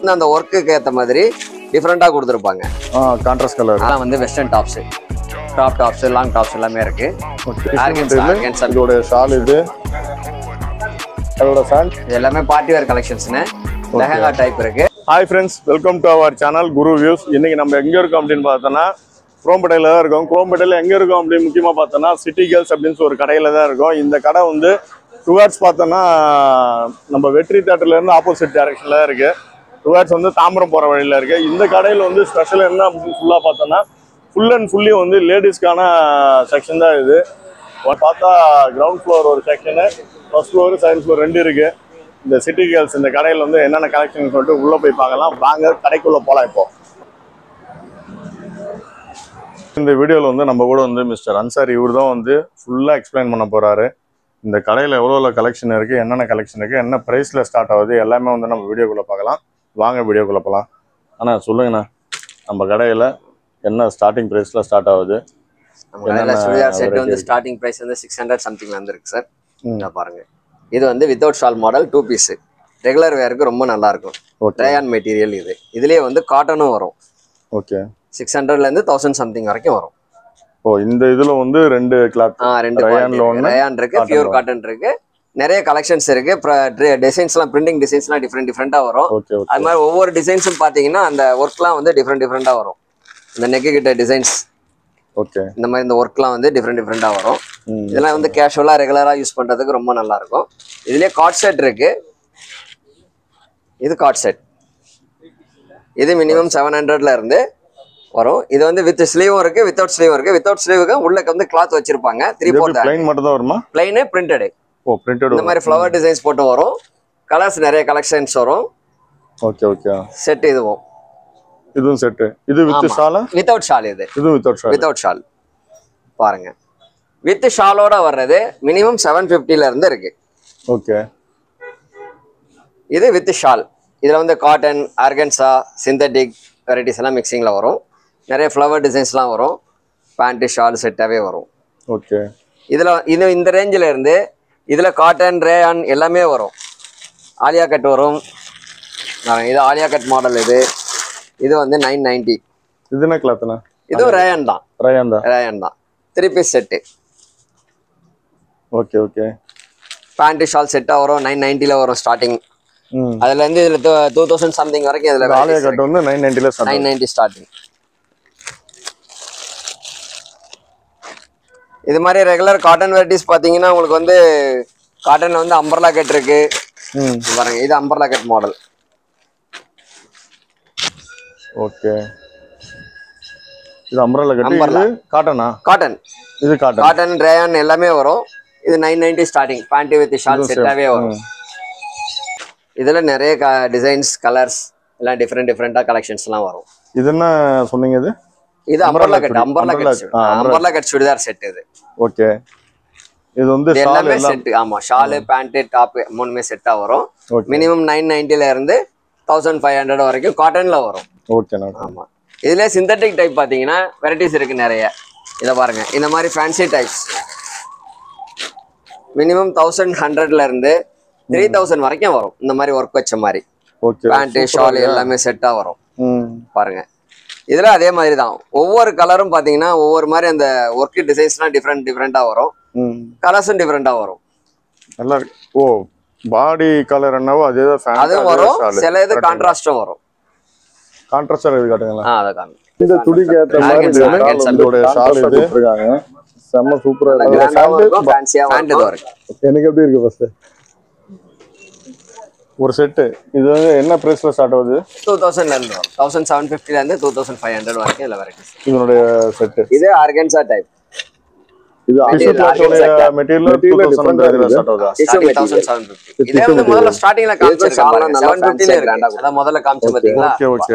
வந்து அந்த ஒர்க்குக்கு ஏற்ற மாதிரி டிஃப்ரெண்ட்டாக கொடுத்துருப்பாங்க. Contrast colour. அதெல்லாம் வந்து western tops, top tops, long tops எல்லாமே இருக்கு. இதோட ஷால் இது, அதோட ஃபேண்ட், இது எல்லாமே பார்ட்டி வேர் கலெக்ஷன்ஸ்னு. லெஹங்கா டைப் இருக்கு. Hi friends, welcome to our channel Guru views. இன்னைக்கு நம்ம எங்கே இருக்கோம் அப்படின்னு பார்த்தோன்னா குரோம்பேட்டையில் தான் இருக்கோம். குரோம்பேட்டையில் எங்கே இருக்கோம் அப்படின்னு முக்கியமாக பார்த்தோன்னா சிட்டி கேர்ள்ஸ் அப்படின்னு ஒரு கடையில் தான் இருக்கோம். இந்த கடை வந்து டுவார்ட்ஸ் பார்த்தோன்னா நம்ம வெற்றி தேட்டர்லேருந்து ஆப்போசிட் டைரக்ஷனில் தான் இருக்குது. டுவார்ட்ஸ் வந்து தாம்பரம் போகிற வழியில் இருக்குது. இந்த கடையில் வந்து ஸ்பெஷல் என்ன அப்படின்னு ஃபுல்லாக பார்த்தோன்னா ஃபுல் அண்ட் ஃபுல்லி வந்து லேடிஸ்க்கான செக்ஷன் தான் இது. பார்த்தா கிரவுண்ட் ஃப்ளோர் ஒரு section, first floor second floor ரெண்டு இருக்குது. இந்த சிட்டி கேர்ள்ஸ் இந்த கடையில் வந்து என்னென்ன கலெக்ஷன் சொல்லிட்டு உள்ளே போய் பார்க்கலாம். வாங்க கடைக்குள்ளே போகலாம். இப்போ இந்த வீடியோவில் வந்து நம்ம கூட வந்து மிஸ்டர் அன்சாரி, இவர் தான் வந்து ஃபுல்லாக எக்ஸ்பிளைன் பண்ண போகிறாரு. இந்த கடையில் எவ்வளோ கலெக்ஷன் இருக்குது, என்னென்ன கலெக்ஷன் இருக்குது, என்ன ப்ரைஸில் ஸ்டார்ட் ஆகுது, எல்லாமே வந்து நம்ம வீடியோக்குள்ளே பார்க்கலாம். வாங்க வீடியோக்குள்ளே போகலாம். ஆனால் சொல்லுங்கண்ணா, நம்ம கடையில் என்ன ஸ்டார்டிங் ப்ரைஸில் ஸ்டார்ட் ஆகுது? சுடிதார் செட் வந்து ஸ்டார்டிங் ப்ரைஸ் வந்து 600 சம்திங்ல வந்துருக்கு சார். பாருங்க, இது வந்து without shawl model 2 piece, regular வேருக்கு ரொம்ப நல்லா இருக்கும். ரயான் மெட்டீரியல் இது. இதுலேயே வந்து காட்டனும் வரும். ஓகே, 600லேருந்து 1000 சம்திங் வரைக்கும் வரும். ஓ, இந்த இதுல வந்து ரெண்டு கிளாத், ரெண்டு ரயான் இருக்கு, பியூர் காட்டன் இருக்கு. நிறைய கலெக்ஷன்ஸ் இருக்கு. டிசைன்ஸ்லாம், பிரிண்டிங் டிசைன்ஸ்லாம் டிஃப்ரெண்டா வரும். அது மாதிரி ஒவ்வொரு டிசைன்ஸும் பாத்தீங்கன்னா அந்த ஒர்க்லாம் வந்து டிஃப்ரெண்டா வரும். இந்த நெக்கு கிட்ட டிசைன்ஸ், ஓகே, இந்த மாதிரி இந்த ஒர்க்லாம் வந்து டிஃப்ரெண்டா வரும். இதெல்லாம் வந்து கேஷுவலா ரெகுலரா யூஸ் பண்றதுக்கு ரொம்ப நல்லா இருக்கும். இதுலயே காட் செட் இருக்கு. இது காட் செட், இது மினிமம் 700ல இருந்து வரும். இது வந்து வித் ஸ்லீவும் இருக்கு, வித்தவுட் ஸ்லீவும் இருக்கு. வித்தவுட் ஸ்லீவுக்கு உள்ள வந்து கிளாத் வச்சிருப்பாங்க. 3/4 ப்ளைன் மட்டும் தான் வருமா? Plain printed. Oh, printed. இந்த மாதிரி ஃப்ளவர் டிசைன்ஸ் போட்டு வரும். கலர்ஸ் நிறைய கலெக்ஷன்ஸ் வரும். Okay okay. செட் இதுவும். இதுவும் செட். இது வித் ஷாலா? Without shawl. இது வித்தவுட் ஷால். வித்தவுட் ஷால் பாருங்க. வித் ஷாலோட வர்றது மினிமம் 750ல இருந்து இருக்கு. ஓகே. இது வித் ஷால். இதுல வந்து காட்டன், ஆர்கன்சா, சிந்தட்டிக் வெரைட்டிஸ் எல்லாம் மிக்சிங்ல வரும். நிறைய ஃப்ளவர் டிசைன்ஸ்லாம் வரும். பேண்ட் ஷால் செட்டாவே வரும். ஓகே. இதுல இந்த ரேஞ்சில் இருந்து இதுல காட்டன், ரேயான் எல்லாமே வரும். ஆலியா கட் வரும். இது ஆலியா கட் மாடல். இது வந்து 990. இது என்ன கிளாத்னா? இதுவும் ரேயான் தான். ரேயான் தான். 3 piece set. Okay okay. Pant shawl செட்டா வரும். 990ல வரும் ஸ்டார்டிங். அதுல இருந்து இதுல 2000 சம்திங் வரைக்கும் இதுல ஆலியா கட் வந்து 990ல ஸ்டார்ட். 990 ஸ்டார்டிங். இது மாதிரி ரெகுலர் காட்டன் வெரைட்டிஸ் பாத்தீங்கன்னா உங்களுக்கு வந்து காட்டன்ல வந்து அம்பர்லா கட் இருக்கு. பாருங்க, இது அம்பர்லா கட் மாடல். ஓகே. இது அம்பர்லா கட். இது காட்டனா? காட்டன். இது காட்டன். காட்டன், ரேயான் எல்லாமே வரும். இது 990 ஸ்டார்டிங். பேண்ட் வித் ஷால் செட்டாவே வரும். இதுல நிறைய டிசைன்ஸ், கலர்ஸ் எல்லாம் டிஃப்ரெண்டா கலெக்ஷன்ஸ்லாம் வரும். இது என்ன சொன்னீங்க? இது umbrella cut. Umbrella cut churidar set இது. ஓகே. இது வந்து எல்லாமே செட். ஆமா, ஷால், பேண்ட், டாப் மூணுமே செட்டா வரும். மினிமம் 990ல இருந்து 1500 வரைக்கும் காட்டன்ல வரும். ஓகே. ஆமா. இதுல சிந்தட்டிக் டைப் பாத்தீங்கன்னா வெரைட்டிஸ் இருக்கு நிறைய. இத பாருங்க, இந்த மாதிரி ஃபேன்சி டைப்ஸ் மினிமம் 1100ல இருந்து 3000 வரைக்கும் வரும். இந்த மாதிரி ஒர்க் வச்ச மாதிரி பேண்ட், ஷால் எல்லாமே செட்டா வரும். பாருங்க, இதுல அதே மாதிரி தான். ஒவ்வொரு கலரும் பாத்தீங்கன்னா ஒவ்வொரு மாதிரி அந்த ஒர்க் டிசைன்ஸ்லாம் டிஃப்ரெண்டா வரும். கலர்ஸும் டிஃப்ரெண்டா வரும். நல்லா இருக்கு. ஓ, பாடி கலர் என்னவோ அதேதான் ஃபேன். அதுவும் வரும். சில இது கான்ட்ராஸ்டும் வரும். கான்ட்ராஸ்ட் இது காட்டுங்களா? அத காமி. இந்த துடிக்கு ஏத்த மாதிரி இதோட ஷால் இது போட்டுருக்காங்க. செம்ம சூப்பரா இருக்கு. பேண்ட் இது வரும். எனக்கு எப்படி இருக்கு ஃபர்ஸ்ட்? ஒரு செட் இது வந்து என்ன பிரைஸ்ல ஸ்டார்ட் ஆகுது? 2000ல இருந்து வரும். 1750ல இருந்து 2500 வரைக்கும் எல்லா வெரைட்டிஸ். இதனுடைய செட். இது ஆர்கன்சா டைப். இது ஆர்கன்சா மெட்டீரியல் 2000ல ஸ்டார்ட் ஆகுதா? 1750. இதே வந்து முதல்ல ஸ்டார்டிங்ல காமிச்சிருக்காங்க. 750ல இருக்கு. அத முதல்ல காமிச்ச பாத்தீங்களா?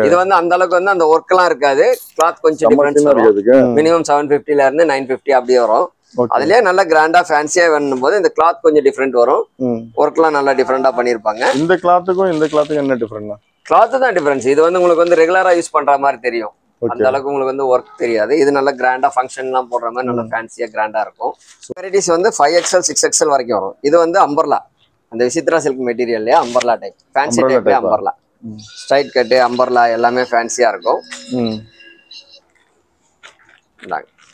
இது வந்து அந்த அளவுக்கு வந்து அந்த வர்க்லாம் இருக்காது. கிளாத் கொஞ்சம் டிஃபரன்ஸ் வரும். மினிமம் 750ல இருந்து 950 அப்படியே வரும். அதுலயே நல்ல கிராண்டா ஃபேன்சியா வேணும்போது இந்த கிளாத் கொஞ்சம் டிஃபரெண்ட் வரும். ஒர்க்லாம் நல்லா டிஃபரெண்டா பண்ணிருப்பாங்க. இந்த கிளாத்துக்கும் என்ன டிஃபரெண்ட்னா? கிளாத் தான் டிஃபரன்ஸ். இது வந்து உங்களுக்கு வந்து ரெகுலரா யூஸ் பண்ற மாதிரி தெரியும். அந்த அளவுக்கு உங்களுக்கு வந்து ஒர்க் தெரியாது. இது நல்ல கிராண்டா ஃபங்க்ஷன்லாம் போடுற மாதிரி நல்ல ஃபேன்சியா கிராண்டா இருக்கும். வெரைட்டிஸ் வந்து 5XL 6XL வரைக்கும் வரும். இது வந்து அம்பர்லா, அந்த விசித்ரா சில்க் மெட்டீரியல்லையே அம்பர்லா டைப், ஃபேன்சி டைப்ல அம்பர்லா. ஸ்ட்ரைட் கட்டு அம்பர்லா எல்லாமே ஃபேன்சியா இருக்கும்.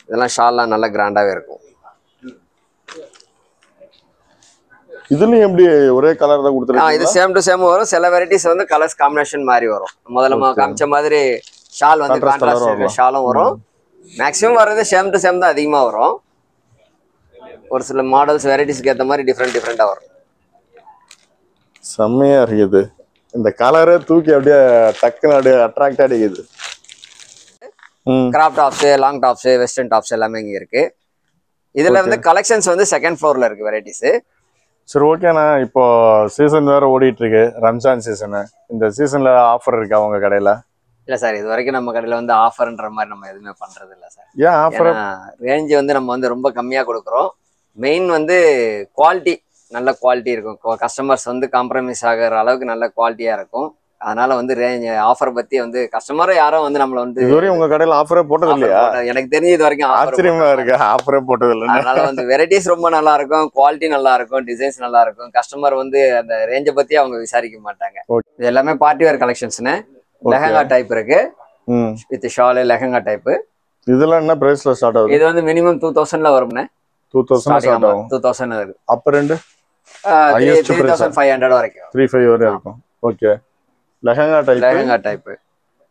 இதெல்லாம் ஷால்லாம் நல்ல கிராண்டாவே இருக்கும். இதுலயும் எப்படி ஒரே கலர் தான் கொடுத்துருக்கீங்க? இது சேம் டு சேம் வரும். சில வெரைட்டிஸ் வந்து கலர்ஸ் காம்பினேஷன் மாதிரி வரும். முதல்ல காமிச்ச மாதிரி ஷால் வந்து கான்ட்ராஸ்ட் ஷாலும் வரும். மேக்ஸிமம் வர்றது சேம் டு சேம் தான் அதிகமா வரும். ஒரு சில மாடல்ஸ் வெரைட்டிஸ்க்கு ஏற்ற மாதிரி டிஃப்ரெண்டா வரும். செம்மையா இருக்குது. இந்த கலரே தூக்கி அப்படியே டக்குன்னு அப்படியே அட்ராக்ட் அடிக்குது. Crop tops, long tops, western tops எல்லாமே இங்க இருக்கு. இதுல வந்து கலெக்ஷன்ஸ் வந்து செகண்ட் ஃப்ளோர்ல இருக்கு வெரைட்டிஸ். சரி, ஓகேண்ணா. இப்போ சீசன் வேற ஓடிட்டு இருக்கு, ரம்ஜான் சீசனு. இந்த சீசன்ல ஆஃபர் இருக்கா உங்க கடையில? இல்ல சார், இது வரைக்கும் நம்ம கடையில வந்து ஆஃபர்ன்ற மாதிரி நம்ம எதுவுமே பண்றது இல்ல சார். ஏன் ஆஃபர்? ரேஞ்ச் வந்து நம்ம வந்து ரொம்ப கம்மியா கொடுக்குறோம். மெயின் வந்து குவாலிட்டி, நல்ல குவாலிட்டி இருக்கும். கஸ்டமர்ஸ் வந்து காம்ப்ரமைஸ் ஆகிற அளவுக்கு நல்ல குவாலிட்டியா இருக்கும். அதனால வந்து ரேஞ்ச் ஆஃபர் பத்தி வந்து கஸ்டமரை யாரும் வந்து நம்மள வந்து இதுவரையும் உங்க கடையில ஆஃபரே போட்டது இல்லையா? எனக்கு தெரிஞ்சு இது வரைக்கும் ஆச்சரியமா இருக்கு, ஆஃபரே போட்டது இல்லை. அதனால வந்து வெரைட்டிஸ் ரொம்ப நல்லா இருக்கும், குவாலிட்டி நல்லா இருக்கும், டிசைன்ஸ் நல்லா இருக்கும். கஸ்டமர் வந்து அந்த ரேஞ்சை பத்தி அவங்க விசாரிக்க மாட்டாங்க. இது எல்லாமே பார்ட்டி வேர் கலெக்ஷன்ஸ்னு. லெஹங்கா டைப் இருக்கு, வித் ஷால் லெஹங்கா டைப். இதெல்லாம் என்ன பிரைஸ்ல ஸ்டார்ட் ஆகுது? இது வந்து மினிமம் 2000ல வரும்ண்ணே. 2000 ஸ்டார்ட் ஆகும். 2000 இருக்கு. அப்ப ரெண்டு 3500 வரைக்கும், 35 வரை இருக்கும். ஓகே. லெஹங்கா டைப்.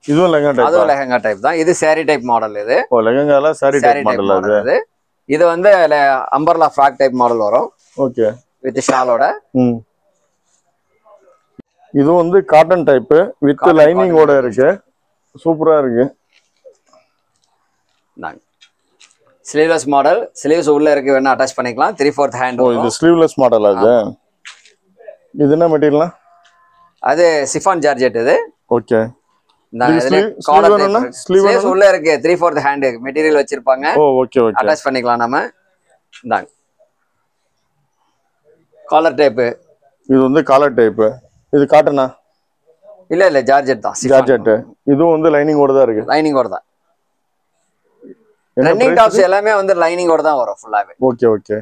இதுவும் லெஹங்கா டைப். அதுவும் லெஹங்கா டைப் தான். இது சாரி டைப் மாடல். இது லெஹங்கால சாரி டைப் மாடல். அது இது வந்து அம்பர்லா ஃப்ராக் டைப் மாடல் வரும். ஓகே. வித் ஷாலோட. இது வந்து காட்டன் டைப் வித் லைனிங்கோட இருக்கு. சூப்பரா இருக்கு. Sleeveless model. ஸ்லீவ்ஸ் உள்ள இருக்கு, வேணா அட்டாச் பண்ணிக்கலாம். 3/4 ஹேண்ட். இது ஸ்லீவ்லெஸ் மாடல். அது இது என்ன மெட்டீரியல்? அது சிஃபான் ஜார்ஜெட். இது ஓகே. ஸ்லீவ்ஸ் உள்ள இருக்கு, 3/4 ஹேண்ட் மெட்டீரியல் வச்சிருப்பாங்க. Okay okay. அட்டாச் பண்ணிக்கலாம் நம்ம. இந்தாங்க காலர் டைப். இது வந்து காலர் டைப். இது காட்டனா? இல்ல ஜார்ஜெட் தான். ஜார்ஜெட். இதுவும் வந்து லைனிங்கோட தான் இருக்கு. லைனிங்கோட தான். ரன்னிங் டாப்ஸ் எல்லாமே வந்து லைனிங்கோட தான் வரும் ஃபுல்லாவே. Okay okay.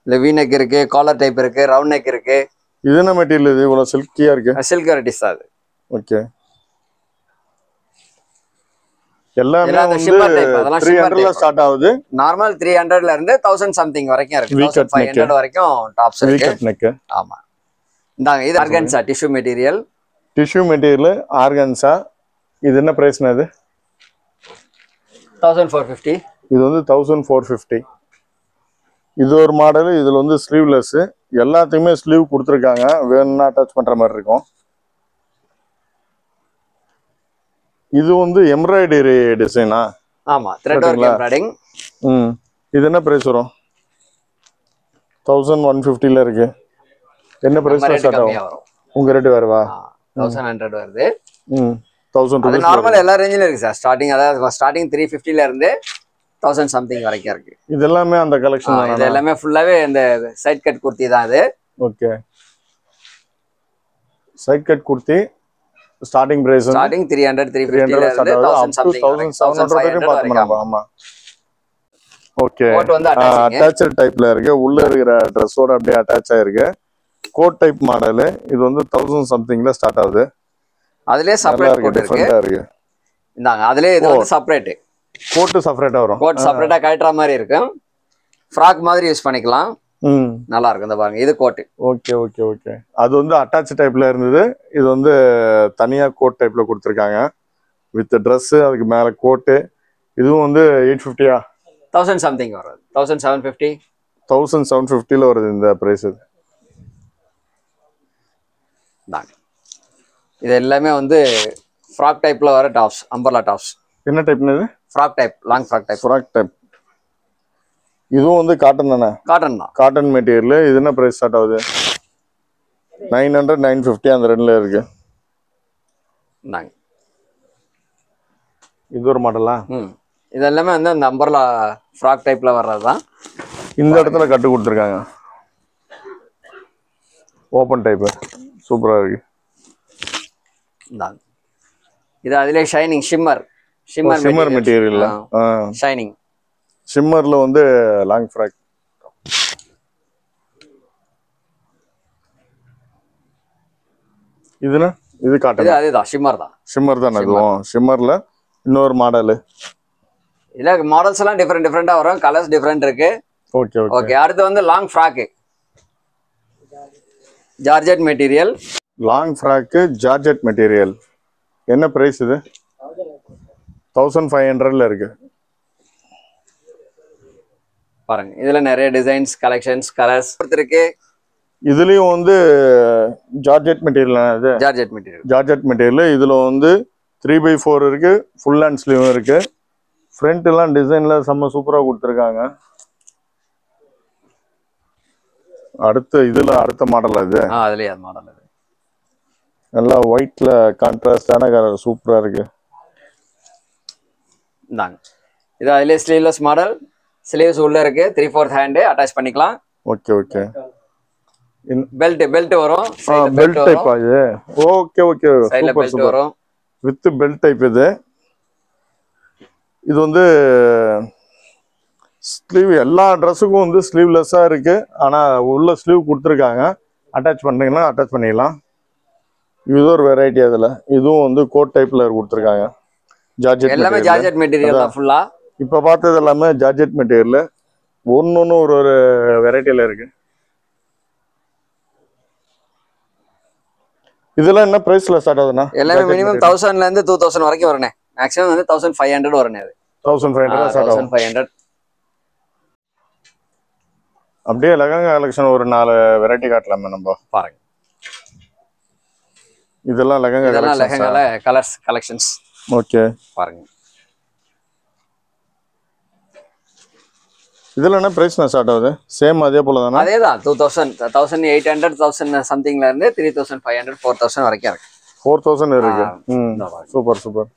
இல்ல வி நெக் இருக்கு, காலர் டைப் இருக்கு, ரவுண்ட் நெக் இருக்கு. இது என்ன மெட்டீரியல்? இது இவ்வளவு சில்கியா இருக்கு. சில்க் வெரைட்டிஸ் தான் அது. ஓகே. எல்லாமே வந்து 300ல ஸ்டார்ட் ஆகுது. நார்மல் 300ல இருந்து 1000 சம்திங் வரைக்கும் இருக்கு. 1500 வரைக்கும் டாப்ஸ் இருக்கு. வீ கட் நெக். ஆமா. இந்தாங்க இது organza tissue material. Tissue material organza. இது என்ன பிரைஸ்னா? இது 1450. இது வந்து 1450. இது ஒரு மாடல். இதுல வந்து ஸ்லீவ்லெஸ். எல்லாத்துக்குமே ஸ்லீவ் கொடுத்துருக்காங்க, வேணும்னா அட்டாச் பண்ற மாதிரி இருக்கும். இது வந்து எம்ப்ராய்டரி டிசைனா? ஆமா, த்ரெட் வர்க் எம்ப்ராய்டிங். இது என்ன பிரைஸ் வரும்? 1150ல இருக்கு. என்ன பிரைஸ் ஸ்டார்ட் ஆகும்? உங்க ரேட் வேறவா? 1100 வருது. 1000 அது நார்மல் எல்லா ரேஞ்சிலும் இருக்கு சார். ஸ்டார்டிங் அதாவது ஸ்டார்டிங் 350ல இருந்து 1000 சம்திங் வரைக்கும் இருக்கு. இது எல்லாமே அந்த கலெக்ஷன் தான். இது எல்லாமே ஃபுல்லாவே இந்த சைட் கட் குர்த்தி தான் இது. Okay. Side cut kurti starting price starting 300 350ல இருந்து 1000 சம்திங் 1700 வரைக்கும். ஆமா. ஓகே. அட்டாச்ட் டைப்ல இருக்கு. உள்ள இருக்கிற Dressோட அப்படியே அட்டாச் ஆயிருக்கு. Coat type model. இது வந்து 1000 சம்திங்ல ஸ்டார்ட் ஆகுது. அதுலயே செப்பரேட் கோட் இருக்கு. இந்தாங்க அதுலயே இது வந்து செப்பரேட். கோட் செப்பரேட்டா வரும். கோட் செப்பரேட்டா கட்டற மாதிரி இருக்கும். ஃப்ராக் மாதிரி யூஸ் பண்ணிக்கலாம். நல்லா இருக்கும். இந்த பாருங்க இது கோட். Okay okay okay. அது வந்து அட்டாச் டைப்ல இருந்தது. இது வந்து தனியா கோட் டைப்ல கொடுத்திருக்காங்க. வித் Dress அதுக்கு மேல கோட். இதுவும் வந்து 850யா? 1000 சம்திங் வருது. 1750. 1750ல வருது இந்த பிரைஸ். இது எல்லாமே வந்து ஃப்ராக் டைப்ல வர டாப்ஸ், அம்பர்லா டாப்ஸ். என்ன டைப்னு இது? Frock type, long frock type. Frock type. இதுவும் வந்து காட்டன் தானே? காட்டன் தான். Cotton material. இது என்ன பிரைஸ் ஸ்டார்ட் ஆகுது? 900 950 அந்த ரெண்டுல இருக்கு. இது ஒரு மாடலா? இது எல்லாமே வந்து அந்த அம்பர்லா ஃப்ராக் டைப்ல வர்றதுதான். இந்த இடத்துல கட்டு கொடுத்துருக்காங்க. Open type. சூப்பரா இருக்கு. இது அதிலே ஷைனிங் ஷிம்மர் மெட்டீரியல். ஷைனிங் ஷிம்மர்ல வந்து லாங் ஃப்ராக். இதுனா இது இது காட்டன் அதேதான் ஷிம்மர் தான். ஷிம்மர் தானே அதுவும் ஷிம்மர்ல இன்னொரு மாடல் இல்ல மாடல்ஸ் எல்லாம் டிஃப்ரெண்டா வரும், கலர்ஸ் டிஃப்ரெண்ட் இருக்கு. ஓகே ஓகே ஓகே அடுத்து வந்து long frock georgette material. Long frock georgette material என்ன பிரைஸ் இது 1500ல இருக்கு பாருங்க இதுல நிறைய டிசைன்ஸ் கலெக்ஷன்ஸ் கலர்ஸ் இருக்கு. இதுலயும் வந்து ஜார்ஜெட் மெட்டீரியல் இது ஜார்ஜெட் மெட்டீரியல் இதுல வந்து 3x4 இருக்கு ஃபுல் ஹேண்ட் ஸ்லீவ் இருக்கு ஃப்ரண்ட் எல்லாம் டிசைன்ல செம்ம சூப்பரா கொடுத்துருக்காங்க அடுத்த மாடல் இது அதுலயே அது மாடல் இது நல்லா ஒயிட்ல கான்ட்ராஸ்டான கலர் சூப்பரா இருக்கு இந்தாங்க இது அதுலயே ஸ்லீவ்லெஸ் மாடல் ஸ்லீவ்ஸ் உள்ள இருக்கு 3/4 ஹேண்ட் அட்டாச் பண்ணிக்கலாம் ஓகே ஓகே பெல்ட் வரும் பெல்ட் டைப் இது ஓகே ஓகே சைடுல பெல்ட் வரும் வித் பெல்ட் டைப் இது வந்து ஸ்லீவ் எல்லா ட்ரெஸ்ஸுக்கும் வந்து ஸ்லீவ்லெஸ்ஸா இருக்கு ஆனா உள்ள ஸ்லீவ் கொடுத்துருக்காங்க அட்டாச் பண்றீங்கன்னா அட்டாச் பண்ணிடலாம் இது ஒரு வெரைட்டி அதுல இதுவும் வந்து கோட் டைப்ல கொடுத்துருக்காங்க ஜார்ஜெட் எல்லாமே ஜார்ஜெட் மெட்டீரியல் தான் ஃபுல்லா இப்ப பார்த்தது எல்லாமே ஜார்ஜெட் மெட்டீரியல் ஒன்னு ஒரு வெரைட்டில இருக்கு இதெல்லாம் என்ன பிரைஸ்ல ஸ்டார்ட் ஆகுதுன்னா எல்லாமே மினிமம் 1000ல இருந்து 2000 வரைக்கும் வரனே மேக்ஸிமம் வந்து 1500 வரனே அது 1500 ஸ்டார்ட் ஆகும் 1500 அப்படியே லெஹங்கா கலெக்ஷன் ஒரு 4 வெரைட்டி காட்டலாமே நம்ம பாருங்க இதெல்லாம் லெஹங்கால கலர்ஸ் கலெக்ஷன்ஸ் ஓகே பாருங்க இதெல்லாம் என்ன பிரைஸ் ஸ்டார்ட் ஆகுது சேம் அதே போல தானே அதேதான் 2000 1800 1000 சம்திங்ல இருந்து 3500 4000 வரைக்கும் இருக்கு 4000 இருக்கு சூப்பர்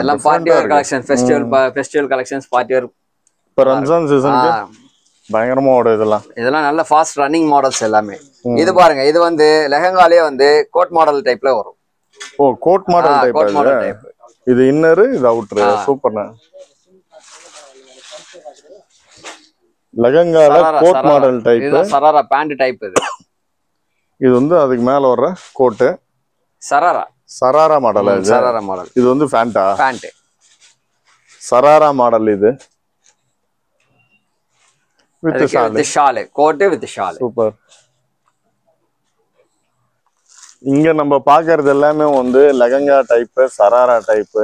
எல்லாம் party wear collection festival collections party wear இப்ப ரம்ஜான் சீசனுக்கு பயங்கரமா ஓடும் இதெல்லாம் நல்ல ஃபாஸ்ட் ரன்னிங் மாடல்ஸ் எல்லாமே இது பாருங்க இது வந்து லெஹங்காலே வந்து கோட் மாடல் டைப்ல வரும் கோட் மாடல் டைப் இது இன்னர் இது அவுட்டர் சூப்பர்ண்ணா லெஹங்கால கோட் மாடல் டைப் இது சராரா பேண்ட் டைப் இது வந்து அதுக்கு மேல வர்ற கோட் சராரா மாடல் இது வந்து பேண்ட் சராரா மாடல் இது with shawl coat with shawl super இங்க நம்ம பாக்குறது எல்லாமே வந்து lehenga type sharara type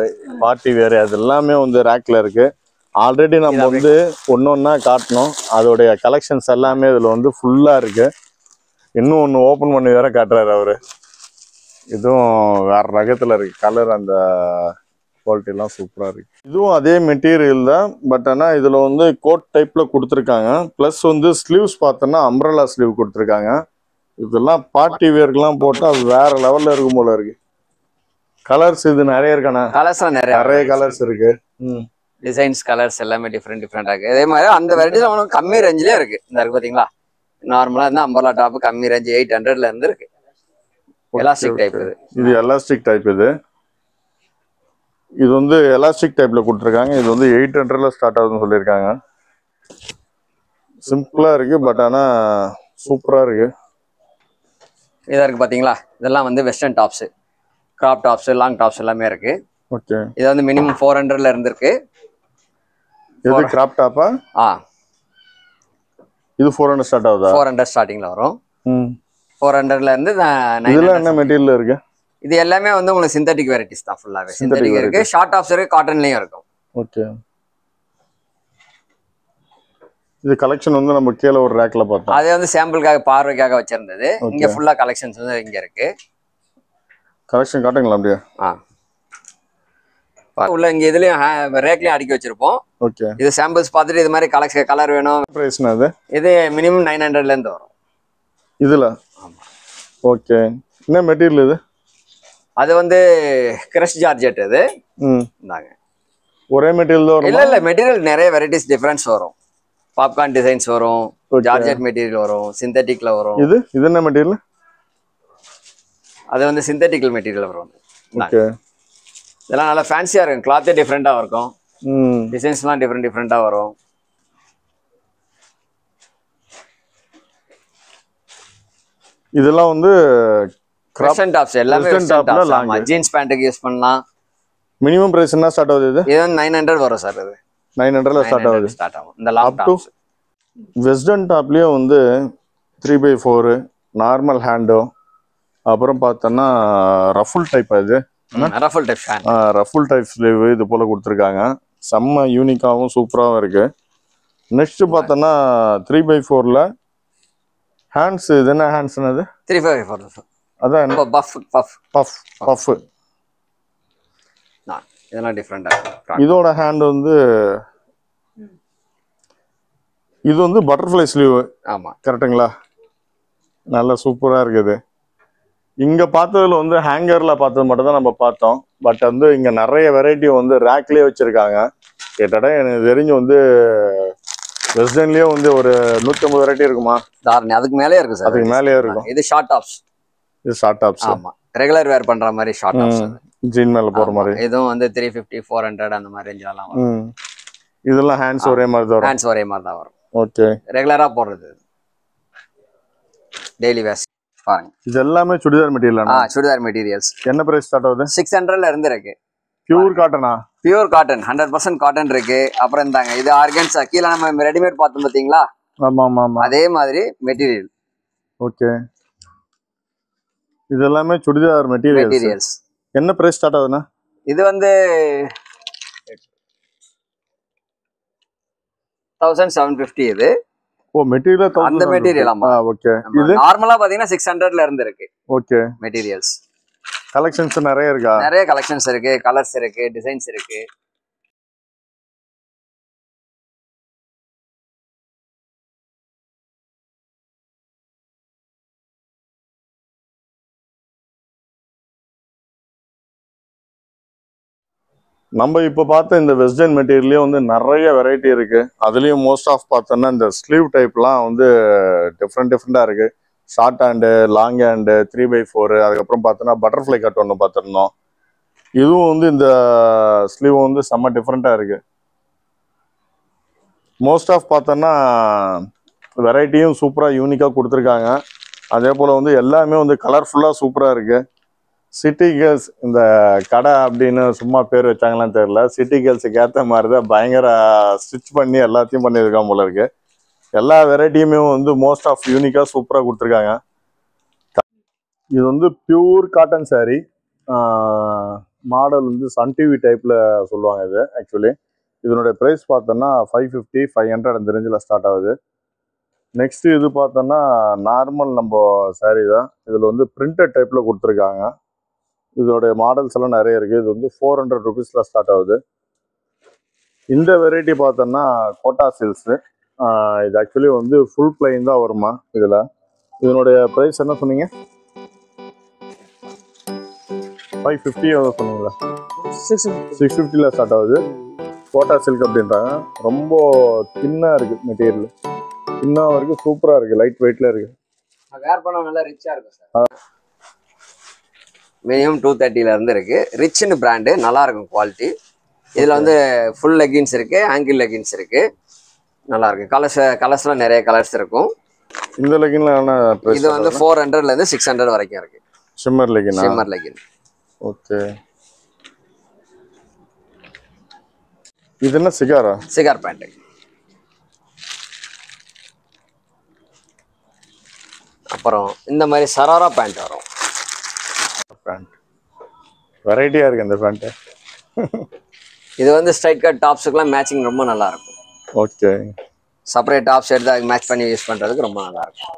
party wear அது எல்லாமே வந்து ரேக்ல இருக்கு ஆல்ரெடி நம்ம வந்து ஒன்னொன்னா காட்டணும் அதோடைய கலெக்ஷன்ஸ் எல்லாமே இதுல வந்து ஃபுல்லா இருக்கு இன்னும் ஒன்னு ஓபன் பண்ணி வேற காட்டுறாரு அவரு இதுவும் வேற ரகத்துல இருக்கு கலர் அந்த குவாலிட்டி எல்லாம் சூப்பரா இருக்கு இதுவும் அதே மெட்டீரியல் தான் பட் ஆனா இதுல வந்து கோட் டைப்ல கொடுத்துருக்காங்க பிளஸ் வந்து ஸ்லீவ்ஸ் பார்த்தோன்னா அம்ப்ரெல்லா ஸ்லீவ் கொடுத்துருக்காங்க இதெல்லாம் பார்ட்டி வேர்க்கெல்லாம் போட்டா வேற லெவல்ல இருக்கும் போல இருக்கு கலர்ஸ் இது நிறைய இருக்கானா நிறைய கலர்ஸ் இருக்கு டிசைன்ஸ் கலர்ஸ் எல்லாமே டிஃப்ரெண்டா இருக்கு அதே மாதிரி அந்த வெரைட்டிஸ் அவனுக்கு கம்மி ரேஞ்சிலே இருக்கு இந்த இருக்கு பாத்தீங்களா நார்மலா இருந்தா அம்பர்லா டாப் கம்மி ரேஞ்ச் 800ல இருந்து இருக்கு எலாஸ்டிக் டைப் இது எலாஸ்டிக் டைப் இது வந்து எலாஸ்டிக் டைப்ல கொடுத்துருக்காங்க இது வந்து 800ல ஸ்டார்ட் ஆகுதுன்னு சொல்லியிருக்காங்க சிம்பிளா இருக்கு பட் ஆனா சூப்பரா இருக்கு இதா இருக்கு பாத்தீங்களா இதெல்லாம் வந்து western tops crop tops long tops எல்லாமே இருக்கு ஓகே இது வந்து மினிமம் 400ல இருந்து இருக்கு இது கிராப் டாப்பா இது 400 ஸ்டார்ட் ஆகுதா 400 ஸ்டார்டிங்ல வரும் 400ல இருந்து இதெல்லாம் என்ன மெட்டீரியல் இருக்கு இது எல்லாமே வந்து உங்களுக்கு சிந்தட்டிக் வெரைட்டிஸ் தான் ஃபுல்லாவே சிந்தட்டிக் இருக்கு ஷார்ட் டாப்ஸ் இருக்கு காட்டன்லயும் இருக்கும் ஓகே இது கலெக்ஷன் வந்து நம்ம கீழ ஒரு ரேக்ல பார்த்தோம் அது வந்து சாம்பிளுக்காக பார்வைக்காக வச்சிருந்தது இங்க ஃபுல்லா கலெக்ஷன்ஸ் வந்து இங்க இருக்கு கலெக்ஷன் காட்டுங்களா அப்படியே உள்ள இங்க இதுலயும் ரேக்லயும் அடுக்கி வச்சிருப்போம் ஓகே இது சாம்பிள்ஸ் பார்த்துட்டு இது மாதிரி கலர் வேணும் பிரைஸ்னா இது மினிமம் 900ல இருந்து வரும் இதுல ஓகே என்ன மெட்டீரியல் இது அது வந்து கிரஷ் ஜார்ஜெட் இது இந்தாங்க ஒரே மெட்டீரியல் தான் இல்ல மெட்டீரியல் நிறைய வெரைட்டிஸ் டிஃபரன்ஸ் வரும் பாப்கார்ன் டிசைன்ஸ் வரும் ஜார்ஜெட் மெட்டீரியல் வரும் சிந்தட்டிக்ல வரும் இது என்ன மெட்டீரியல் அது வந்து சிந்தட்டிக்கல் மெட்டீரியல் வரும் ஓகே இதெல்லாம் நல்லா ஃபேன்சியா இருக்கும் கிளாத்தே டிஃப்ரெண்டா இருக்கும் டிசைன்ஸ்லாம் டிஃப்ரெண்டா வரும் இதெல்லாம் வந்து வெஸ்டர்ன் டாப்ஸ் எல்லாமே Western வெஸ்டர்ன் topல டாப்ஸ். long. ஆமா, ஜீன்ஸ் பேண்ட்டுக்கு யூஸ் பண்ணலாம். மினிமம் பிரைஸ் என்ன ஸ்டார்ட் ஆகுது? இது இது வந்து 900 வரும் சார். இது 900ல ஸ்டார்ட் ஆகுது. ஸ்டார்ட் ஆகும் இந்த long up to tops. Western டாப்லயே வந்து 3x4 நார்மல் ஹேண்டோ, அப்புறம் பார்த்தோன்னா ரஃபுல் டைப். அது ruffle type fan. Ruffle type sleeve இது போல கொடுத்துருக்காங்க. செம்ம யூனிக்காகவும் சூப்பராகவும் இருக்கு. நெக்ஸ்ட் பார்த்தோன்னா 3x4ல ஹேண்ட்ஸ். இது என்ன ஹேண்ட்ஸ்னது? 354. அதான் என்ன? Puff puff puff puff. இதெல்லாம் டிஃப்ரெண்டா இருக்கு. இதோட ஹேண்ட் வந்து இது வந்து பட்டர்ஃப்ளை ஸ்லீவ். ஆமா, கரெக்டுங்களா? நல்லா சூப்பரா இருக்குது. இங்க பார்த்ததுல வந்து ஹேங்கர்ல பார்த்தது மட்டும் தான் நம்ம பார்த்தோம். பட் வந்து இங்க நிறைய வெரைட்டி வந்து ரேக்லயே வச்சிருக்காங்க. கேட்டாடா எனக்கு தெரிஞ்சு வந்து வெஸ்டர்ன்லயே வந்து ஒரு 150 வெரைட்டி இருக்குமா? தாரணி அதுக்கு மேலே இருக்கு சார். அதுக்கு மேலேயே இருக்கும். இது ஷார்ட் டாப்ஸ். இது ஷார்ட் டாப்ஸ். ஆமா, ரெகுலர் வேர் பண்ற மாதிரி ஷார்ட் டாப்ஸ். ஜீன் மேல போற மாதிரி. இதுவும் வந்து 350 400 அந்த மாதிரி ரேஞ்சிலலாம் வரும். இதெல்லாம் ஹேண்ட்ஸ் ஒரே மாதிரி தான் வரும். ஹேண்ட்ஸ் ஒரே மாதிரி தான் வரும். ஓகே. ரெகுலரா போடுறது டெய்லி வேர் பாருங்க. இது எல்லாமே சுடிதார் மெட்டீரியல். சுடிதார் மெட்டீரியல்ஸ். என்ன பிரைஸ் ஸ்டார்ட் ஆகுது? 600ல இருந்து இருக்கு. பியூர் காட்டனா? பியூர் காட்டன் 100% காட்டன் இருக்கு. அப்புறம் இருந்தாங்க இது ஆர்கன்ஸா. கீழே நம்ம ரெடிமேட் பார்த்தோம் பாத்தீங்களா? ஆமா ஆமா ஆமா. அதே மாதிரி மெட்டீரியல். ஓகே. இது எல்லாமே சுடிதார் மெட்டீரியல்ஸ். என்ன பிரைஸ் ஸ்டார்ட் ஆகுதுன்னா? இது வந்து 1750. இது மெட்டீரியல் அந்த மெட்டீரியல். ஆமா, ஓகே. இது நார்மலா பாத்தீங்கன்னா 600ல இருந்து இருக்கு. ஓகே. மெட்டீரியல்ஸ் கலெக்ஷன்ஸ் நிறைய இருக்கா? நிறைய கலெக்ஷன்ஸ் இருக்கு, கலர்ஸ் இருக்கு, டிசைன்ஸ் இருக்கு. நம்ம இப்போ பார்த்த இந்த வெஸ்டர்ன் மெட்டீரியல்லே வந்து நிறைய வெரைட்டி இருக்கு. அதுலேயும் மோஸ்ட் ஆஃப் பார்த்தோன்னா இந்த ஸ்லீவ் டைப்லாம் வந்து டிஃப்ரெண்டாக இருக்கு. Short hand, long hand, 3x4, அதுக்கப்புறம் பார்த்தோன்னா பட்டர்ஃப்ளை கட் ஒன்று பார்த்துருந்தோம். இதுவும் வந்து இந்த ஸ்லீவ் வந்து செம்ம டிஃப்ரெண்ட்டாக இருக்கு. மோஸ்ட் ஆஃப் பார்த்தோன்னா வெரைட்டியும் சூப்பராக யூனிக்காக கொடுத்துருக்காங்க. அதே போல் வந்து எல்லாமே வந்து கலர்ஃபுல்லாக சூப்பராக இருக்கு. சிட்டி கேர்ள்ஸ் இந்த கடை அப்படின்னு சும்மா பேர் வச்சாங்களான்னு தெரியல. சிட்டி கேர்ள்ஸுக்கு ஏற்ற மாதிரி தான் பயங்கர ஸ்டிச் பண்ணி எல்லாத்தையும் பண்ணியிருக்காங்க போல இருக்கு. எல்லா வெரைட்டியுமே வந்து மோஸ்ட் ஆஃப் யூனிக்காக சூப்பராக கொடுத்துருக்காங்க. இது வந்து பியூர் காட்டன் சாரீ. மாடல் வந்து சன் டிவி டைப்பில் சொல்லுவாங்க. இது ஆக்சுவலி இதனுடைய ப்ரைஸ் பார்த்தோன்னா 550 500 அந்த ரேஞ்சில் ஸ்டார்ட் ஆகுது. நெக்ஸ்ட் இது பார்த்தோன்னா நார்மல் நம்ம சாரீ தான். இதில் வந்து பிரிண்டட் டைப்பில் கொடுத்துருக்காங்க. இதோடைய மாடல்ஸ் எல்லாம் நிறைய இருக்குது. இது வந்து 400 ருபீஸில் ஸ்டார்ட் ஆகுது. இந்த வெரைட்டி பார்த்தோன்னா கோட்டா சில்க்ஸு. இது ஆக்சுவலி வந்து ஃபுல் பிளைன் தான் வருமா இதில். இதனுடைய ப்ரைஸ் என்ன சொன்னீங்க? 550 எவ்வளோ சொன்னீங்களா? 650ல் ஸ்டார்ட் ஆகுது. கோட்டா சில்க் அப்படின்றாங்க. ரொம்ப தின்னாக இருக்குது மெட்டீரியல். தின்னாக இருக்குது, சூப்பராக இருக்குது, லைட் வெயிட்டில் இருக்குது. வேர் பண்ண நல்லா ரிச்சா இருக்கும் சார். மினிமம் 230ல இருந்து இருக்கு. ரிச்னு பிராண்டு, நல்லா இருக்கும் குவாலிட்டி. இதுல வந்து ஃபுல் லெகின்ஸ் இருக்கு, ஆங்கிள் லெகின்ஸ் இருக்கு. நல்லா இருக்கு. கலர்ஸ்லாம் நிறைய கலர்ஸ் இருக்கும். இந்த லெகின்ல என்ன பிரைஸ்? இது வந்து 400ல இருந்து 600 வரைக்கும் இருக்கு. Shimmer legging. Shimmer legging. Okay. இது என்ன சிகாரா? சிகார் பேண்ட். அப்புறம் இந்த மாதிரி சராரா பேண்ட் வரும். பேண்ட் வெரைட்டியா இருக்கு இந்த பேண்ட். இது வந்து ஸ்ட்ரைட் கட் டாப்ஸுக்குலாம் மேட்சிங் ரொம்ப நல்லா இருக்கும். ஓகே. செப்பரேட் டாப்ஸ் எடுத்து அதுக்கு மேட்ச் பண்ணி யூஸ் பண்றதுக்கு ரொம்ப நல்லா இருக்கும்.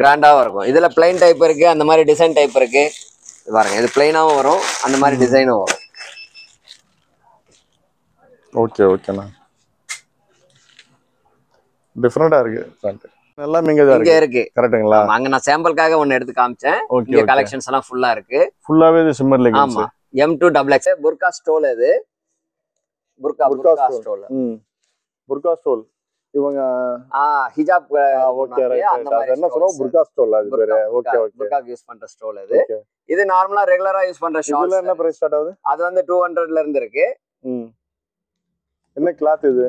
கிராண்டாவும் இருக்கும். இதுல பிளைன் டைப் இருக்கு, அந்த மாதிரி டிசைன் டைப் இருக்கு. பாருங்க, இது பிளைனாவும் வரும், அந்த மாதிரி டிசைனும் வரும். ஓகே ஓகேண்ணா. டிஃபரெண்டா இருக்கு பேண்ட். எல்லாம் இங்க இருக்கு. கரெக்ட்டுங்களா? அங்க நான் சாம்பிளுக்காக ஒன்னு எடுத்து காமிச்சேன். இங்க கலெக்ஷன்ஸ் எல்லாம் ஃபுல்லா இருக்கு. ஃபுல்லாவே இது ஷிம்மர் லெகின்ஸ். ஆமா, M2XX புர்கா ஸ்டோல். இது புர்கா ஸ்டோல். புர்கா ஸ்டோல். இவங்க ஹிஜாப். Okay right. அது என்ன சொல்றோம்? புர்கா ஸ்டோல் அது பேரு. Okay okay. புர்கா யூஸ் பண்ற ஸ்டோல் இது. இது நார்மலா ரெகுலரா யூஸ் பண்ற ஷால். இதுல என்ன பிரைஸ் ஸ்டார்ட் ஆகுது? அது வந்து 200ல இருந்து இருக்கு. என்ன கிளாத் இது?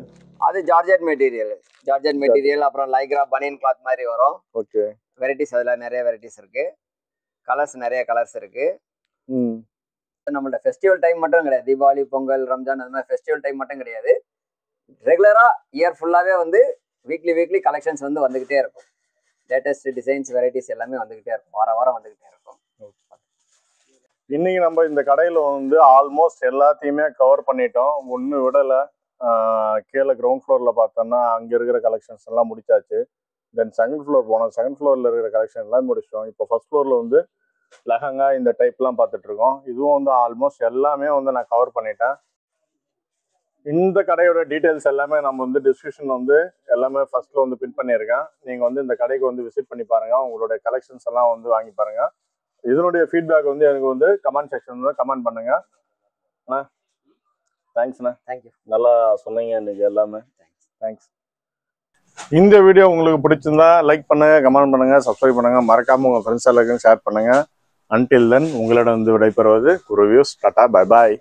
அது ஜார்ஜெட் மெட்டீரியல். அப்புறம் லைக்ரா பனியன் கிளாத் மாதிரி வரும். ஓகே. வெரைட்டிஸ் அதில் நிறைய வெரைட்டிஸ் இருக்கு. கலர்ஸ் நிறைய கலர்ஸ் இருக்கு. நம்மளோட ஃபெஸ்டிவல் டைம் மட்டும் கிடையாது, தீபாவளி, பொங்கல், ரம்ஜான் அந்த மாதிரி ஃபெஸ்டிவல் டைம் மட்டும் கிடையாது. ரெகுலரா இயர் ஃபுல்லாவே வந்து வீக்லி கலெக்ஷன்ஸ் வந்து வந்துகிட்டே இருக்கும். லேட்டஸ்ட் டிசைன்ஸ் வெரைட்டிஸ் எல்லாமே வந்துகிட்டே இருக்கும், வாரம் வந்துகிட்டே இருக்கும். இன்னைக்கு நம்ம இந்த கடையில வந்து ஆல்மோஸ்ட் எல்லாத்தையுமே கவர் பண்ணிட்டோம், ஒன்று விடலை. கீழே கிரவுண்ட் ஃப்ளோர்ல பார்த்தோம்னா அங்க இருக்கிற கலெக்ஷன்ஸ் எல்லாம் முடிச்சாச்சு. தென் செகண்ட் ஃப்ளோர் போனோம், செகண்ட் ஃப்ளோர்ல இருக்கிற கலெக்ஷன் எல்லாம் முடிச்சிட்டோம். இப்போ ஃபர்ஸ்ட் ஃப்ளோர்ல வந்து லெஹங்கா இந்த டைப்லாம் பார்த்துட்டு இருக்கோம். இதுவும் வந்து ஆல்மோஸ்ட் எல்லாமே வந்து நான் கவர் பண்ணிட்டேன். இந்த கடையோட டீட்டெயில்ஸ் எல்லாமே நம்ம வந்து டிஸ்கிரிப்ஷன்ல வந்து எல்லாமே ஃபர்ஸ்ட்ல வந்து பின் பண்ணியிருக்கேன். நீங்க வந்து இந்த கடைக்கு வந்து விசிட் பண்ணி பாருங்க, உங்களுடைய கலெக்ஷன்ஸ் எல்லாம் வந்து வாங்கி பாருங்க. இதனுடைய ஃபீட்பேக் வந்து எனக்கு வந்து கமெண்ட் செக்ஷன்ல கமெண்ட் பண்ணுங்க. தேங்க்ஸ்ண்ணா, தேங்க்யூ, நல்லா சொன்னீங்க இன்னைக்கு எல்லாமே. தேங்க்ஸ். இந்த வீடியோ உங்களுக்கு பிடிச்சிருந்தா லைக் பண்ணுங்க, கமெண்ட் பண்ணுங்க, சப்ஸ்கிரைப் பண்ணுங்க, மறக்காம உங்க ஃப்ரெண்ட்ஸ் எல்லாருக்கும் ஷேர் பண்ணுங்க. அன்டில் தென் உங்களிடம் வந்து விடைபெறுவது குரு வியூஸ். Tata, bye bye.